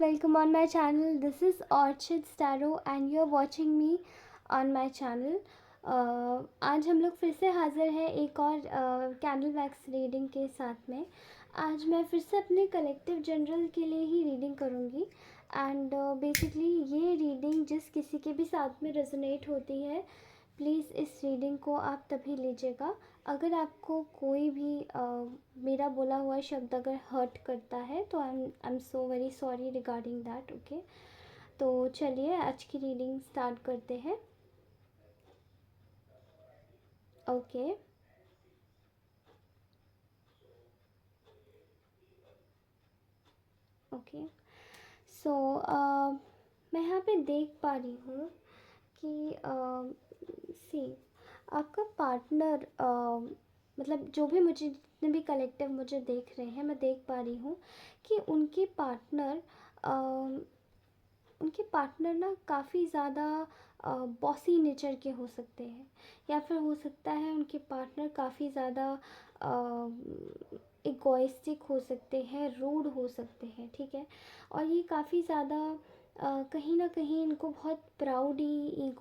welcome on my channel. This is Orchid Starrow and you're watching me on my channel. आज हम लोग फिर से हाज़िर हैं एक और कैंडल वैक्स रीडिंग के साथ में। आज मैं फिर से अपने कलेक्टिव जनरल के लिए ही रीडिंग करूँगी एंड बेसिकली ये रीडिंग जिस किसी के भी साथ में रेजोनेट होती है, प्लीज़ इस रीडिंग को आप तभी लीजिएगा अगर आपको कोई भी मेरा बोला हुआ शब्द अगर हर्ट करता है तो I am so very sorry regarding that. Okay, तो चलिए आज की रीडिंग स्टार्ट करते हैं। ओके, ओके, सो मैं यहाँ पे देख पा रही हूँ कि सी आपका पार्टनर मतलब जो भी मुझे जितने भी कलेक्टिव मुझे देख रहे हैं, मैं देख पा रही हूँ कि उनके पार्टनर ना काफ़ी ज़्यादा बॉसी नेचर के हो सकते हैं, या फिर हो सकता है उनके पार्टनर काफ़ी ज़्यादा इगोइस्टिक हो सकते हैं, रूड हो सकते हैं, ठीक है। और ये काफ़ी ज़्यादा कहीं ना कहीं इनको बहुत प्राउडी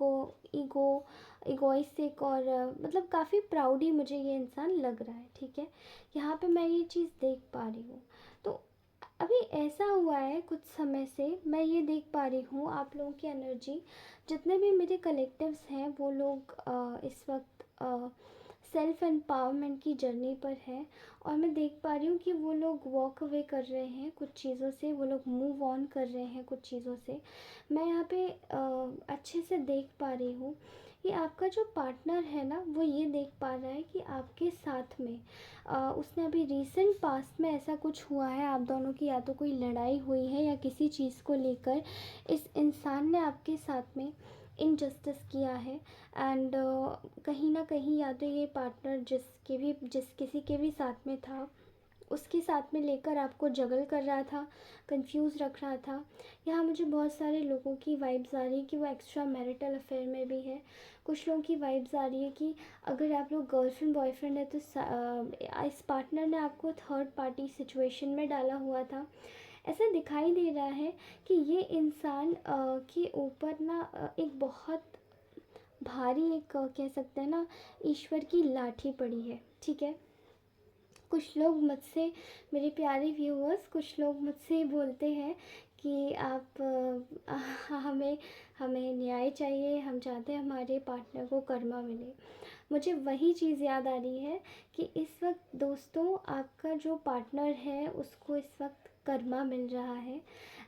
इगोइस्टिक और मतलब काफ़ी प्राउडी मुझे ये इंसान लग रहा है, ठीक है। यहाँ पे मैं ये चीज़ देख पा रही हूँ। तो अभी ऐसा हुआ है कुछ समय से, मैं ये देख पा रही हूँ आप लोगों की एनर्जी, जितने भी मेरे कलेक्टिव्स हैं वो लोग इस वक्त सेल्फ एम्पावरमेंट की जर्नी पर है। और मैं देख पा रही हूँ कि वो लोग वॉक अवे कर रहे हैं कुछ चीज़ों से, वो लोग मूव ऑन कर रहे हैं कुछ चीज़ों से। मैं यहाँ पे अच्छे से देख पा रही हूँ कि आपका जो पार्टनर है ना, वो ये देख पा रहा है कि आपके साथ में उसने अभी रिसेंट पास्ट में ऐसा कुछ हुआ है, आप दोनों की या तो कोई लड़ाई हुई है या किसी चीज़ को लेकर इस इंसान ने आपके साथ में इनजस्टिस किया है। एंड कहीं ना कहीं या तो ये पार्टनर जिस किसी के भी साथ में था उसके साथ में लेकर आपको जगल कर रहा था, कंफ्यूज रख रहा था। यहाँ मुझे बहुत सारे लोगों की वाइब्स आ रही है कि वो एक्स्ट्रा मैरिटल अफेयर में भी है। कुछ लोगों की वाइब्स आ रही है कि अगर आप लोग गर्लफ्रेंड बॉयफ्रेंड है तो इस पार्टनर ने आपको थर्ड पार्टी सिचुएशन में डाला हुआ था। ऐसा दिखाई दे रहा है कि ये इंसान के ऊपर ना एक बहुत भारी एक कह सकते हैं ना ईश्वर की लाठी पड़ी है, ठीक है। कुछ लोग मुझसे, मेरे प्यारे व्यूअर्स, कुछ लोग मुझसे बोलते हैं कि आप हमें हमें न्याय चाहिए, हम चाहते हैं हमारे पार्टनर को कर्मा मिले। मुझे वही चीज़ याद आ रही है कि इस वक्त दोस्तों आपका जो पार्टनर है उसको इस वक्त कर्मा मिल रहा है।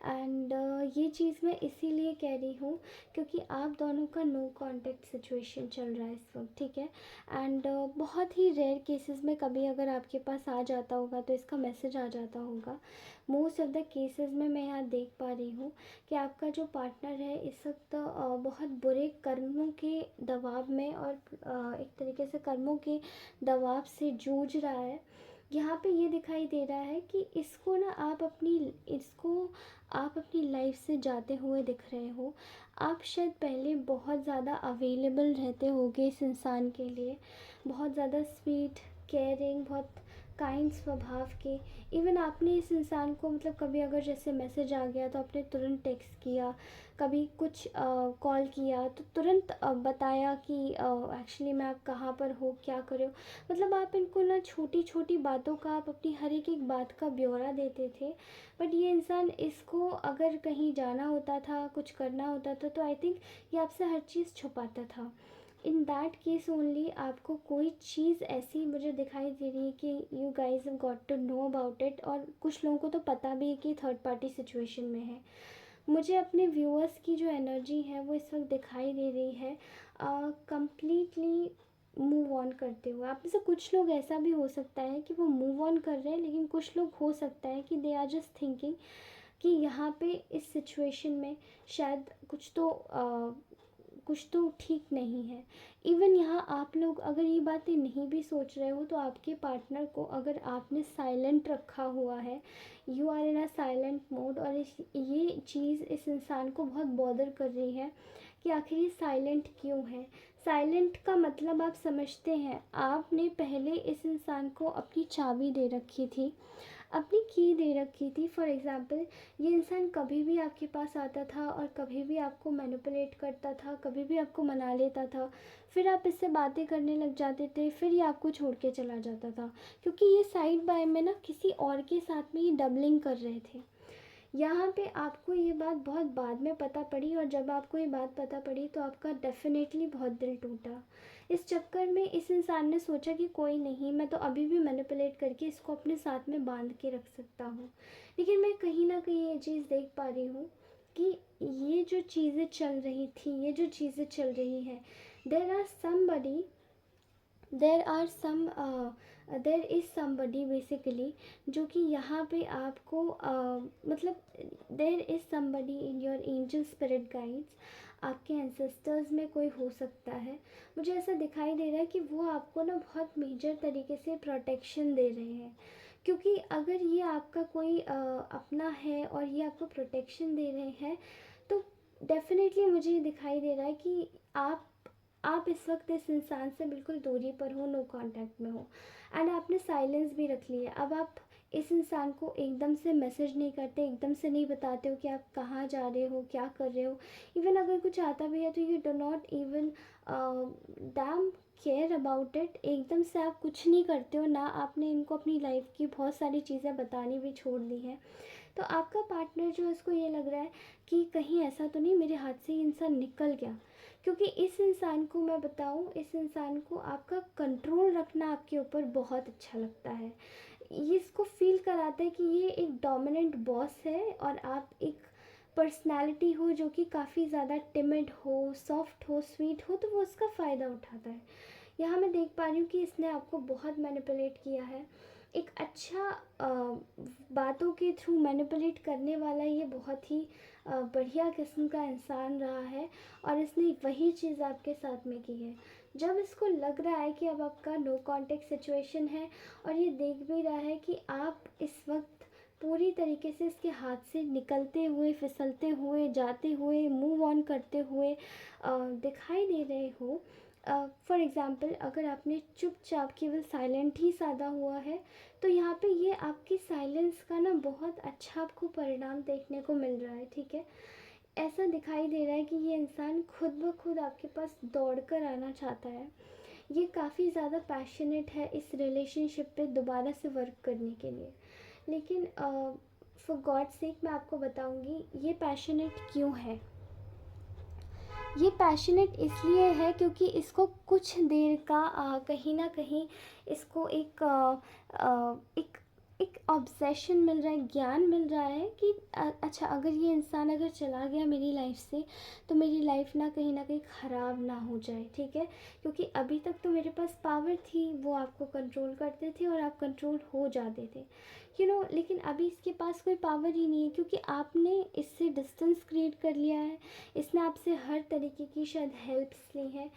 एंड ये चीज़ मैं इसीलिए कह रही हूँ क्योंकि आप दोनों का नो कांटेक्ट सिचुएशन चल रहा है इस वक्त, ठीक है। एंड बहुत ही रेयर केसेस में कभी अगर आपके पास आ जाता होगा तो इसका मैसेज आ जाता होगा। मोस्ट ऑफ द केसेस में मैं यहाँ देख पा रही हूँ कि आपका जो पार्टनर है इस वक्त बहुत बुरे कर्मों के दबाव में और एक तरीके से कर्मों के दबाव से जूझ रहा है। यहाँ पे ये दिखाई दे रहा है कि इसको आप अपनी लाइफ से जाते हुए दिख रहे हो। आप शायद पहले बहुत ज़्यादा अवेलेबल रहते होगे इस इंसान के लिए, बहुत ज़्यादा स्वीट, केयरिंग, बहुत काइंड स्वभाव के। इवन आपने इस इंसान को मतलब कभी अगर जैसे मैसेज आ गया तो आपने तुरंत टेक्स्ट किया, कभी कुछ कॉल किया तो तुरंत बताया कि एक्चुअली मैं आप कहाँ पर हो, क्या कर रहे हो। मतलब आप इनको ना छोटी छोटी बातों का, आप अपनी हर एक बात का ब्यौरा देते थे। बट ये इंसान, इसको अगर कहीं जाना होता था, कुछ करना होता था, तो आई थिंक ये आपसे हर चीज़ छुपाता था। इन दैट केस ओनली आपको कोई चीज़ ऐसी मुझे दिखाई दे रही है कि you guys have got to know about it. और कुछ लोगों को तो पता भी है कि थर्ड पार्टी सिचुएशन में है। मुझे अपने व्यूअर्स की जो एनर्जी है वो इस वक्त दिखाई दे रही है कम्प्लीटली मूव ऑन करते हुए। आप में से कुछ लोग ऐसा भी हो सकता है कि वो मूव ऑन कर रहे हैं, लेकिन कुछ लोग हो सकता है कि दे आर जस्ट थिंकिंग कि यहाँ पे इस सिचुएशन में शायद कुछ तो ठीक नहीं है। इवन यहाँ आप लोग अगर ये बातें नहीं भी सोच रहे हो तो आपके पार्टनर को अगर आपने साइलेंट रखा हुआ है, you are in a silent mode, और ये चीज़ इस इंसान को बहुत बॉदर कर रही है कि आखिर ये साइलेंट क्यों है। साइलेंट का मतलब आप समझते हैं, आपने पहले इस इंसान को अपनी चाबी दे रखी थी। अपनी की दे रखी थी। फॉर एग्ज़ाम्पल, ये इंसान कभी भी आपके पास आता था और कभी भी आपको मैनिपुलेट करता था, कभी भी आपको मना लेता था, फिर आप इससे बातें करने लग जाते थे, फिर ये आपको छोड़ के चला जाता था, क्योंकि ये साइड बाय में ना किसी और के साथ में ये डबलिंग कर रहे थे। यहाँ पे आपको ये बात बहुत बाद में पता पड़ी, और जब आपको ये बात पता पड़ी तो आपका डेफिनेटली बहुत दिल टूटा। इस चक्कर में इस इंसान ने सोचा कि कोई नहीं, मैं तो अभी भी मैनिपुलेट करके इसको अपने साथ में बांध के रख सकता हूँ। लेकिन मैं कहीं ना कहीं ये चीज़ देख पा रही हूँ कि ये जो चीज़ें चल रही थी, ये जो चीज़ें चल रही हैं, there are somebody there are some there is somebody basically, जो कि यहाँ पे आपको मतलब there is somebody in your angel spirit guides. आपके एंसेस्टर्स में कोई हो सकता है, मुझे ऐसा दिखाई दे रहा है कि वो आपको ना बहुत मेजर तरीके से प्रोटेक्शन दे रहे हैं। क्योंकि अगर ये आपका कोई अपना है और ये आपको प्रोटेक्शन दे रहे हैं, तो डेफिनेटली मुझे ये दिखाई दे रहा है कि आप इस वक्त इस इंसान से बिल्कुल दूरी पर हो, नो कांटेक्ट में हो, एंड आपने साइलेंस भी रख लिया। अब आप इस इंसान को एकदम से मैसेज नहीं करते, एकदम से नहीं बताते हो कि आप कहाँ जा रहे हो, क्या कर रहे हो। इवन अगर कुछ आता भी है तो you do not even dam care about it. एकदम से आप कुछ नहीं करते हो ना, आपने इनको अपनी लाइफ की बहुत सारी चीज़ें बतानी भी छोड़ दी हैं। तो आपका पार्टनर जो है, उसको ये लग रहा है कि कहीं ऐसा तो नहीं मेरे हाथ से ये इंसान निकल गया। क्योंकि इस इंसान को मैं बताऊं, इस इंसान को आपका कंट्रोल रखना आपके ऊपर बहुत अच्छा लगता है। ये इसको फील कराता है कि ये एक डोमिनेंट बॉस है और आप एक पर्सनालिटी हो जो कि काफ़ी ज़्यादा टिमिड हो, सॉफ्ट हो, स्वीट हो, तो वो उसका फ़ायदा उठाता है। यहाँ मैं देख पा रही हूँ कि इसने आपको बहुत मैनिपुलेट किया है। एक अच्छा बातों के थ्रू मैनिपुलेट करने वाला ये बहुत ही बढ़िया किस्म का इंसान रहा है, और इसने वही चीज़ आपके साथ में की है। जब इसको लग रहा है कि अब आपका नो कांटेक्ट सिचुएशन है, और ये देख भी रहा है कि आप इस वक्त पूरी तरीके से इसके हाथ से निकलते हुए, फिसलते हुए, जाते हुए, मूव ऑन करते हुए दिखाई दे रहे हो। फॉर एग्ज़ाम्पल, अगर आपने चुपचाप केवल साइलेंट ही साधा हुआ है, तो यहाँ पे ये आपकी साइलेंस का ना बहुत अच्छा आपको परिणाम देखने को मिल रहा है। ठीक है, ऐसा दिखाई दे रहा है कि ये इंसान खुद ब खुद आपके पास दौड़ कर आना चाहता है। ये काफ़ी ज़्यादा पैशनेट है इस रिलेशनशिप पे दोबारा से वर्क करने के लिए। लेकिन फॉर गॉड सेक मैं आपको बताऊंगी ये पैशनेट क्यों है। ये पैशनेट इसलिए है क्योंकि इसको कुछ देर का कहीं ना कहीं इसको एक एक ऑब्सेशन मिल रहा है, ज्ञान मिल रहा है कि अच्छा, अगर ये इंसान अगर चला गया मेरी लाइफ से, तो मेरी लाइफ ना कहीं ख़राब ना हो जाए। ठीक है, क्योंकि अभी तक तो मेरे पास पावर थी, वो आपको कंट्रोल करते थे और आप कंट्रोल हो जाते थे, लेकिन अभी इसके पास कोई पावर ही नहीं है, क्योंकि आपने इससे डिस्टेंस क्रिएट कर लिया है। इसने आपसे हर तरीके की शायद हेल्प्स ली हैं,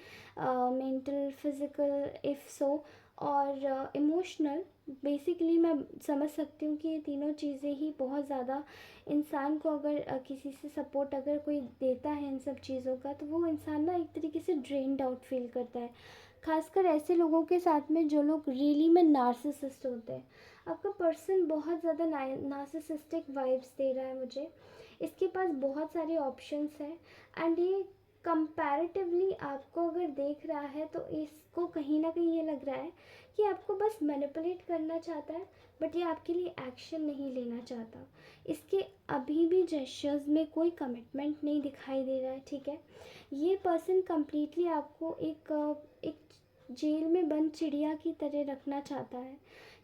मेंटल, फिज़िकल, इफ़ सो, और इमोशनल। बेसिकली मैं समझ सकती हूँ कि ये तीनों चीज़ें ही बहुत ज़्यादा इंसान को, अगर किसी से सपोर्ट अगर कोई देता है इन सब चीज़ों का, तो वो इंसान ना एक तरीके से ड्रेन्ड आउट फील करता है। खासकर ऐसे लोगों के साथ में जो लोग रियली में नार्सिसिस्ट होते हैं। आपका पर्सन बहुत ज़्यादा नार्सिसिस्टिक वाइब्स दे रहा है मुझे। इसके पास बहुत सारे ऑप्शंस हैं, एंड ये कंपैरेटिवली आपको अगर देख रहा है तो इसको कहीं ना कहीं ये लग रहा है कि आपको बस मैनिपुलेट करना चाहता है, बट ये आपके लिए एक्शन नहीं लेना चाहता। इसके अभी भी जेस्चर्स में कोई कमिटमेंट नहीं दिखाई दे रहा है। ठीक है, ये पर्सन कम्प्लीटली आपको एक जेल में बंद चिड़िया की तरह रखना चाहता है।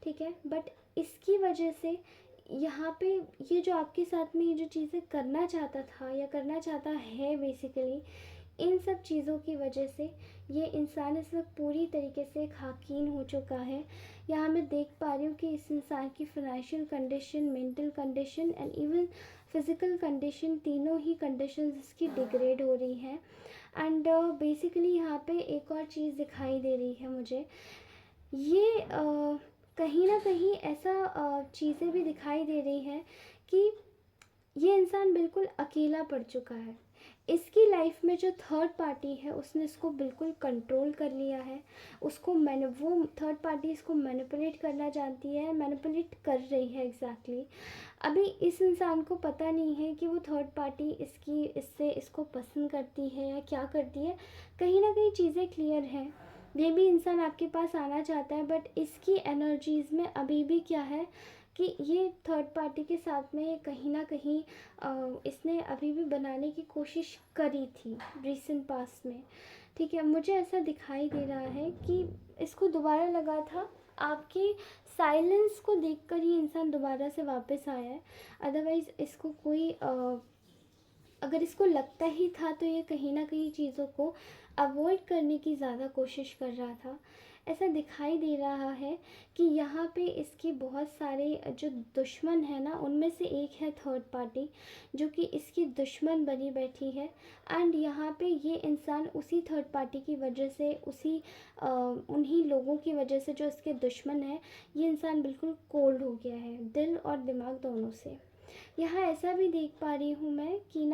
ठीक है, बट इसकी वजह से यहाँ पे ये जो आपके साथ में ये जो चीज़ें करना चाहता था या करना चाहता है, बेसिकली इन सब चीज़ों की वजह से ये इंसान इस वक्त पूरी तरीके से खाकीन हो चुका है। यहाँ मैं देख पा रही हूँ कि इस इंसान की financial condition, mental condition and even physical condition, तीनों ही कंडीशंस इसकी डिग्रेड हो रही हैं। एंड बेसिकली यहाँ पे एक और चीज़ दिखाई दे रही है मुझे, ये कहीं ना कहीं ऐसा चीज़ें भी दिखाई दे रही हैं कि ये इंसान बिल्कुल अकेला पड़ चुका है। इसकी लाइफ में जो थर्ड पार्टी है उसने इसको बिल्कुल कंट्रोल कर लिया है। उसको मैंने वो थर्ड पार्टी इसको मैनिपुलेट करना जानती है, मैनिपुलेट कर रही है एग्जैक्टली। अभी इस इंसान को पता नहीं है कि वो थर्ड पार्टी इसको पसंद करती है या क्या करती है। कहीं ना कहीं चीज़ें क्लियर हैं। ये भी इंसान आपके पास आना चाहता है, बट इसकी एनर्जीज़ में अभी भी क्या है कि ये थर्ड पार्टी के साथ में कहीं ना कहीं इसने अभी भी बनाने की कोशिश करी थी रिसेंट पास्ट में। ठीक है, मुझे ऐसा दिखाई दे रहा है कि इसको दोबारा लगा था आपकी साइलेंस को देखकर ही इंसान दोबारा से वापस आया है। अदरवाइज़ इसको कोई अगर इसको लगता ही था तो ये कहीं ना कहीं चीज़ों को अवॉइड करने की ज़्यादा कोशिश कर रहा था। ऐसा दिखाई दे रहा है कि यहाँ पे इसके बहुत सारे जो दुश्मन है ना, उनमें से एक है थर्ड पार्टी जो कि इसकी दुश्मन बनी बैठी है। एंड यहाँ पे ये इंसान उसी थर्ड पार्टी की वजह से, उन्हीं लोगों की वजह से जो इसके दुश्मन है, ये इंसान बिल्कुल कोल्ड हो गया है दिल और दिमाग दोनों से। यहाँ ऐसा भी देख पा रही हूँ मैं कि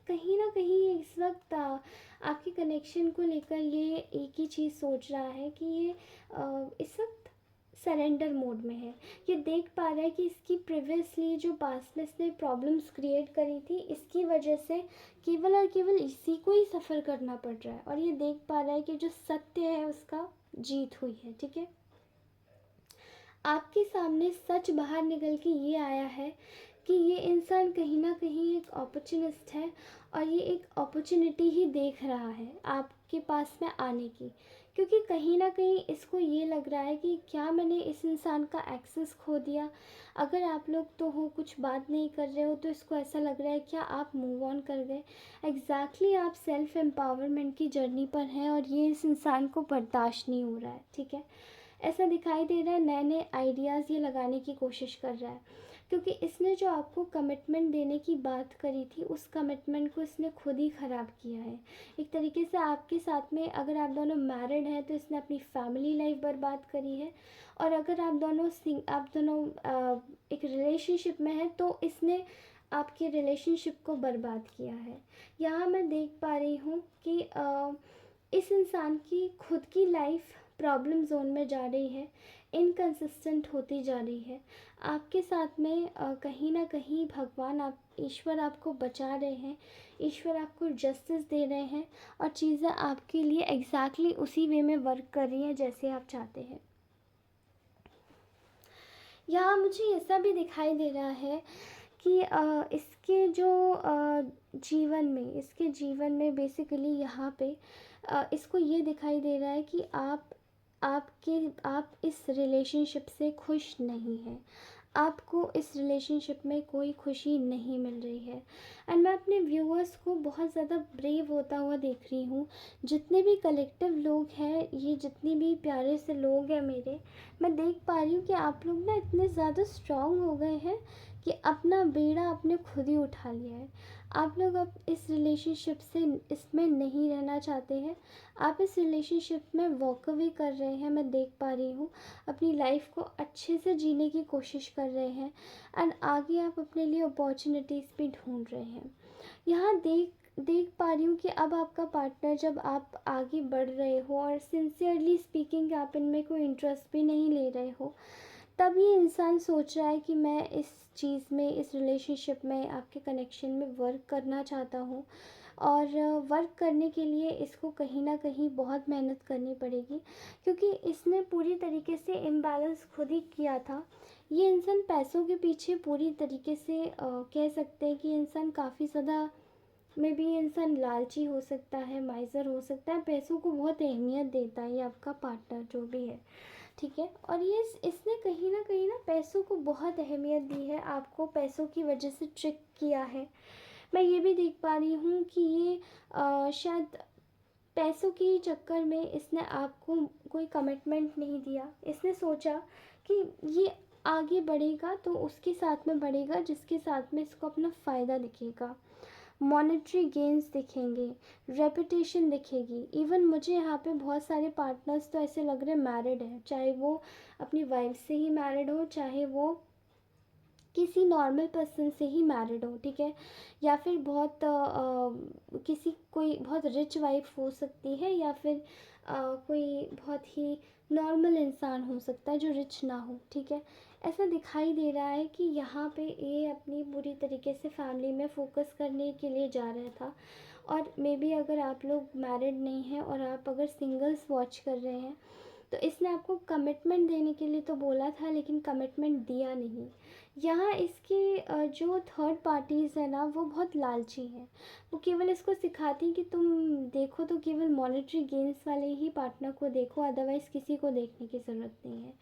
कहीं ना कहीं इस वक्त आपके कनेक्शन को लेकर ये एक ही चीज़ सोच रहा है कि ये इस वक्त सरेंडर मोड में है। ये देख पा रहा है कि इसकी प्रीवियसली जो पास्ट में इसने प्रॉब्लम्स क्रिएट करी थी, इसकी वजह से केवल और केवल इसी को ही सफ़र करना पड़ रहा है। और ये देख पा रहा है कि जो सत्य है उसका जीत हुई है। ठीक है, आपके सामने सच बाहर निकल के ये आया है कि ये इंसान कहीं ना कहीं एक अपॉर्चुनिस्ट है और ये एक अपॉर्चुनिटी ही देख रहा है आपके पास में आने की। क्योंकि कहीं ना कहीं इसको ये लग रहा है कि क्या मैंने इस इंसान का एक्सेस खो दिया। अगर आप लोग तो हो कुछ बात नहीं कर रहे हो तो इसको ऐसा लग रहा है क्या आप मूव ऑन कर गए। एग्जैक्टली आप सेल्फ एम्पावरमेंट की जर्नी पर हैं और ये इस इंसान को बर्दाश्त नहीं हो रहा है। ठीक है, ऐसा दिखाई दे रहा है नए नए आइडियाज़ ये लगाने की कोशिश कर रहा है। क्योंकि इसने जो आपको कमिटमेंट देने की बात करी थी, उस कमिटमेंट को इसने खुद ही ख़राब किया है। एक तरीके से आपके साथ में अगर आप दोनों मैरिड हैं तो इसने अपनी फैमिली लाइफ बर्बाद करी है। और अगर आप दोनों एक रिलेशनशिप में हैं तो इसने आपके रिलेशनशिप को बर्बाद किया है। यहाँ मैं देख पा रही हूँ कि इस इंसान की खुद की लाइफ प्रॉब्लम जोन में जा रही है, इनकंसिस्टेंट होती जा रही है। आपके साथ में कहीं ना कहीं भगवान, आप ईश्वर आपको बचा रहे हैं, ईश्वर आपको जस्टिस दे रहे हैं और चीज़ें आपके लिए एग्जैक्टली उसी वे में वर्क कर रही हैं जैसे आप चाहते हैं। यहाँ मुझे ऐसा भी दिखाई दे रहा है कि इसके जीवन में बेसिकली यहाँ पे इसको ये दिखाई दे रहा है कि आप इस रिलेशनशिप से खुश नहीं हैं। आपको इस रिलेशनशिप में कोई खुशी नहीं मिल रही है। एंड मैं अपने व्यूअर्स को बहुत ज़्यादा ब्रेव होता हुआ देख रही हूँ। जितने भी कलेक्टिव लोग हैं, ये जितने भी प्यारे से लोग हैं मेरे, मैं देख पा रही हूँ कि आप लोग ना इतने ज़्यादा स्ट्रांग हो गए हैं कि अपना बेड़ा आपने खुद ही उठा लिया है। आप लोग अब इस रिलेशनशिप से इसमें नहीं रहना चाहते हैं। आप इस रिलेशनशिप में वॉक अवे कर रहे हैं, मैं देख पा रही हूँ। अपनी लाइफ को अच्छे से जीने की कोशिश कर रहे हैं एंड आगे आप अपने लिए अपॉर्चुनिटीज़ भी ढूंढ रहे हैं। यहाँ देख पा रही हूँ कि अब आपका पार्टनर, जब आप आगे बढ़ रहे हो और सिंसियरली स्पीकिंग आप इनमें कोई इंटरेस्ट भी नहीं ले रहे हो, तब ये इंसान सोच रहा है कि मैं इस चीज़ में, इस रिलेशनशिप में, आपके कनेक्शन में वर्क करना चाहता हूँ। और वर्क करने के लिए इसको कहीं ना कहीं बहुत मेहनत करनी पड़ेगी क्योंकि इसने पूरी तरीके से इम्बैलेंस खुद ही किया था। ये इंसान पैसों के पीछे पूरी तरीके से कह सकते हैं कि इंसान काफ़ी ज़्यादा, मे बी ये इंसान लालची हो सकता है, माइज़र हो सकता है, पैसों को बहुत अहमियत देता है ये आपका पार्टनर जो भी है। ठीक है, और ये इसने कहीं ना पैसों को बहुत अहमियत दी है, आपको पैसों की वजह से ट्रिक किया है। मैं ये भी देख पा रही हूँ कि ये शायद पैसों के चक्कर में इसने आपको कोई कमिटमेंट नहीं दिया। इसने सोचा कि ये आगे बढ़ेगा तो उसके साथ में बढ़ेगा जिसके साथ में इसको अपना फ़ायदा दिखेगा, मॉनेटरी गेन्स दिखेंगे, रेपुटेशन दिखेगी। इवन मुझे यहाँ पे बहुत सारे पार्टनर्स तो ऐसे लग रहे हैं मैरिड हैं, चाहे वो अपनी वाइफ से ही मैरिड हो, चाहे वो किसी नॉर्मल पर्सन से ही मैरिड हो, ठीक है, या फिर बहुत किसी कोई बहुत रिच वाइफ हो सकती है, या फिर कोई बहुत ही नॉर्मल इंसान हो सकता है जो रिच ना हो, ठीक है। ऐसा दिखाई दे रहा है कि यहाँ पे ये अपनी पूरी तरीके से फैमिली में फोकस करने के लिए जा रहा था। और मे बी अगर आप लोग मैरिड नहीं हैं और आप अगर सिंगल्स वॉच कर रहे हैं, तो इसने आपको कमिटमेंट देने के लिए तो बोला था, लेकिन कमिटमेंट दिया नहीं। यहाँ इसके जो थर्ड पार्टीज़ है ना, वो बहुत लालची हैं। वो केवल इसको सिखाती हैं कि तुम देखो तो केवल मॉनेटरी गेन्स वाले ही पार्टनर को देखो, अदरवाइज़ किसी को देखने की ज़रूरत नहीं है।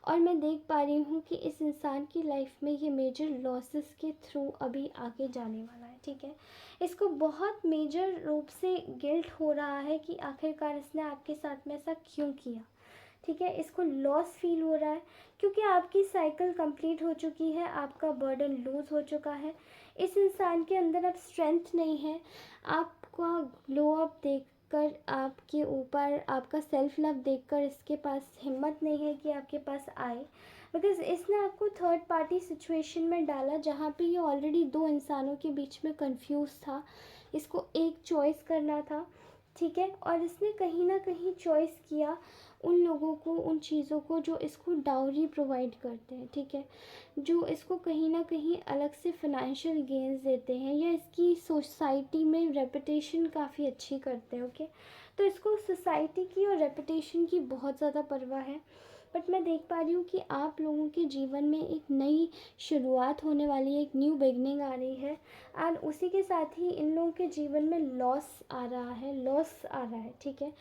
और मैं देख पा रही हूँ कि इस इंसान की लाइफ में ये मेजर लॉसेस के थ्रू अभी आगे जाने वाला है, ठीक है। इसको बहुत मेजर रूप से गिल्ट हो रहा है कि आखिरकार इसने आपके साथ में ऐसा क्यों किया, ठीक है। इसको लॉस फील हो रहा है क्योंकि आपकी साइकिल कंप्लीट हो चुकी है, आपका बर्डन लूज़ हो चुका है। इस इंसान के अंदर अब स्ट्रेंथ नहीं है। आपका ग्लो अप देखकर, आपके ऊपर आपका सेल्फ लव देखकर इसके पास हिम्मत नहीं है कि आपके पास आए, बिकॉज़ इसने आपको थर्ड पार्टी सिचुएशन में डाला जहाँ पे ये ऑलरेडी दो इंसानों के बीच में कंफ्यूज था। इसको एक चॉइस करना था, ठीक है, और इसने कहीं ना कहीं चॉइस किया उन लोगों को, उन चीज़ों को जो इसको डाउरी प्रोवाइड करते हैं, ठीक है, जो इसको कहीं ना कहीं अलग से फाइनेंशियल गेन्स देते हैं, या इसकी सोसाइटी में रेपुटेशन काफ़ी अच्छी करते हैं, ओके। तो इसको सोसाइटी की और रेपुटेशन की बहुत ज़्यादा परवाह है। बट मैं देख पा रही हूँ कि आप लोगों के जीवन में एक नई शुरुआत होने वाली है, एक न्यू बिगनिंग आ रही है, एंड उसी के साथ ही इन लोगों के जीवन में लॉस आ रहा है, लॉस आ रहा है, ठीक है।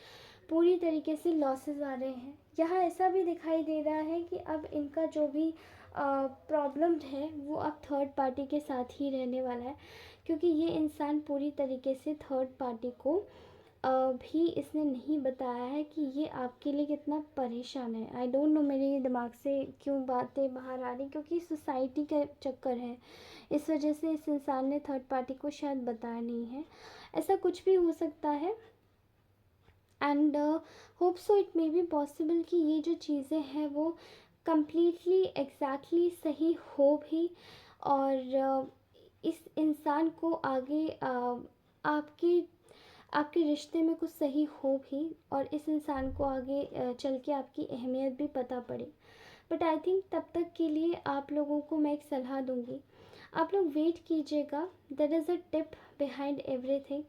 पूरी तरीके से लॉसेस आ रहे हैं। यहाँ ऐसा भी दिखाई दे रहा है कि अब इनका जो भी प्रॉब्लम है वो अब थर्ड पार्टी के साथ ही रहने वाला है, क्योंकि ये इंसान पूरी तरीके से थर्ड पार्टी को भी इसने नहीं बताया है कि ये आपके लिए कितना परेशान है। आई डोंट नो मेरे दिमाग से क्यों बातें बाहर आ रही, क्योंकि सोसाइटी का चक्कर है, इस वजह से इस इंसान ने थर्ड पार्टी को शायद बताया नहीं है। ऐसा कुछ भी हो सकता है, and hope so it may be possible कि ये जो चीज़ें हैं वो कम्प्लीटली एग्जैक्टली सही हो भी, और इस इंसान को आगे आपके आपके रिश्ते में कुछ सही हो भी, और इस इंसान को आगे चल के आपकी अहमियत भी पता पड़े। बट आई थिंक तब तक के लिए आप लोगों को मैं एक सलाह दूंगी, आप लोग वेट कीजिएगा। There is a tip behind everything.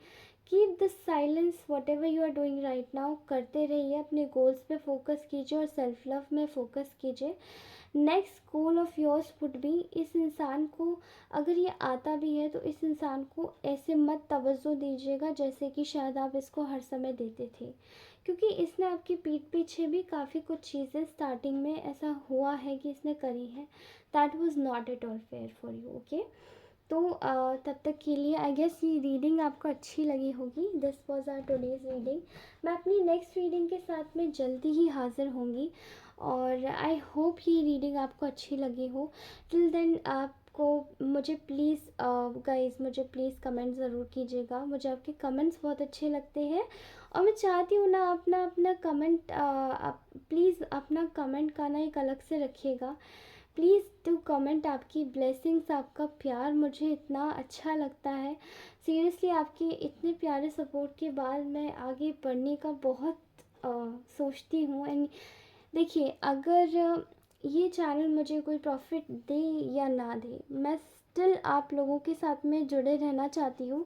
Keep the silence, whatever you are doing right now, करते रहिए, अपने गोल्स पे फोकस कीजिए और सेल्फ लव में फोकस कीजिए। Next goal of yours would be, इस इंसान को अगर ये आता भी है तो इस इंसान को ऐसे मत तवज्जो दीजिएगा जैसे कि शायद आप इसको हर समय देते थे, क्योंकि इसने आपकी पीठ पीछे भी काफ़ी कुछ चीज़ें स्टार्टिंग में ऐसा हुआ है कि इसने करी है, that was not at all fair for you, okay. तो तब तक के लिए आई गेस ये रीडिंग आपको अच्छी लगी होगी। This was our today's reading. मैं अपनी नेक्स्ट रीडिंग के साथ में जल्दी ही हाज़िर होंगी, और आई होप ये रीडिंग आपको अच्छी लगी हो। टिल देन आपको मुझे प्लीज़ गाइस, मुझे प्लीज़ कमेंट ज़रूर कीजिएगा, मुझे आपके कमेंट्स बहुत अच्छे लगते हैं, और मैं चाहती हूँ ना अपना अपना कमेंट, आप प्लीज़ अपना कमेंट का ना एक अलग से रखिएगा। प्लीज़ डू कमेंट, आपकी ब्लेसिंग्स, आपका प्यार मुझे इतना अच्छा लगता है। सीरियसली आपके इतने प्यारे सपोर्ट के बाद मैं आगे बढ़ने का बहुत सोचती हूँ। एंड देखिए, अगर ये चैनल मुझे कोई प्रॉफिट दे या ना दे, मैं स्टिल आप लोगों के साथ में जुड़े रहना चाहती हूँ।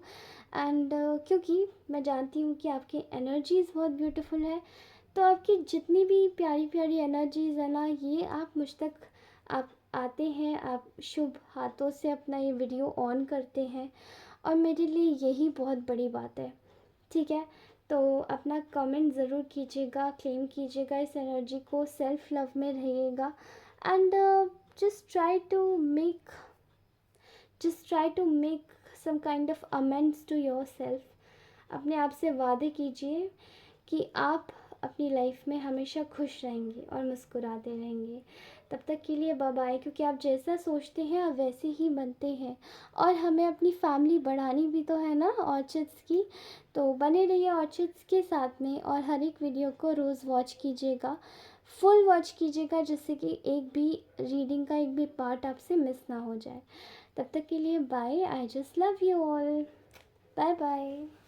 एंड क्योंकि मैं जानती हूँ कि आपकी एनर्जीज़ बहुत ब्यूटीफुल है, तो आपकी जितनी भी प्यारी प्यारी एनर्जीज़ है ना, ये आप मुझ तक आप आते हैं, आप शुभ हाथों से अपना ये वीडियो ऑन करते हैं, और मेरे लिए यही बहुत बड़ी बात है, ठीक है। तो अपना कमेंट ज़रूर कीजिएगा, क्लेम कीजिएगा इस एनर्जी को, सेल्फ लव में रहिएगा, and just try to make just try to make some kind of amends to yourself. अपने आप से वादे कीजिए कि आप अपनी लाइफ में हमेशा खुश रहेंगे और मुस्कुराते रहेंगे। तब तक के लिए बाय बाय, क्योंकि आप जैसा सोचते हैं आप वैसे ही बनते हैं। और हमें अपनी फैमिली बढ़ानी भी तो है ना ऑर्चिड्स की। तो बने रहिए ऑर्चिड्स के साथ में, और हर एक वीडियो को रोज़ वॉच कीजिएगा, फुल वॉच कीजिएगा, जिससे कि एक भी रीडिंग का एक भी पार्ट आपसे मिस ना हो जाए। तब तक के लिए bye. I just love you all. Bye bye.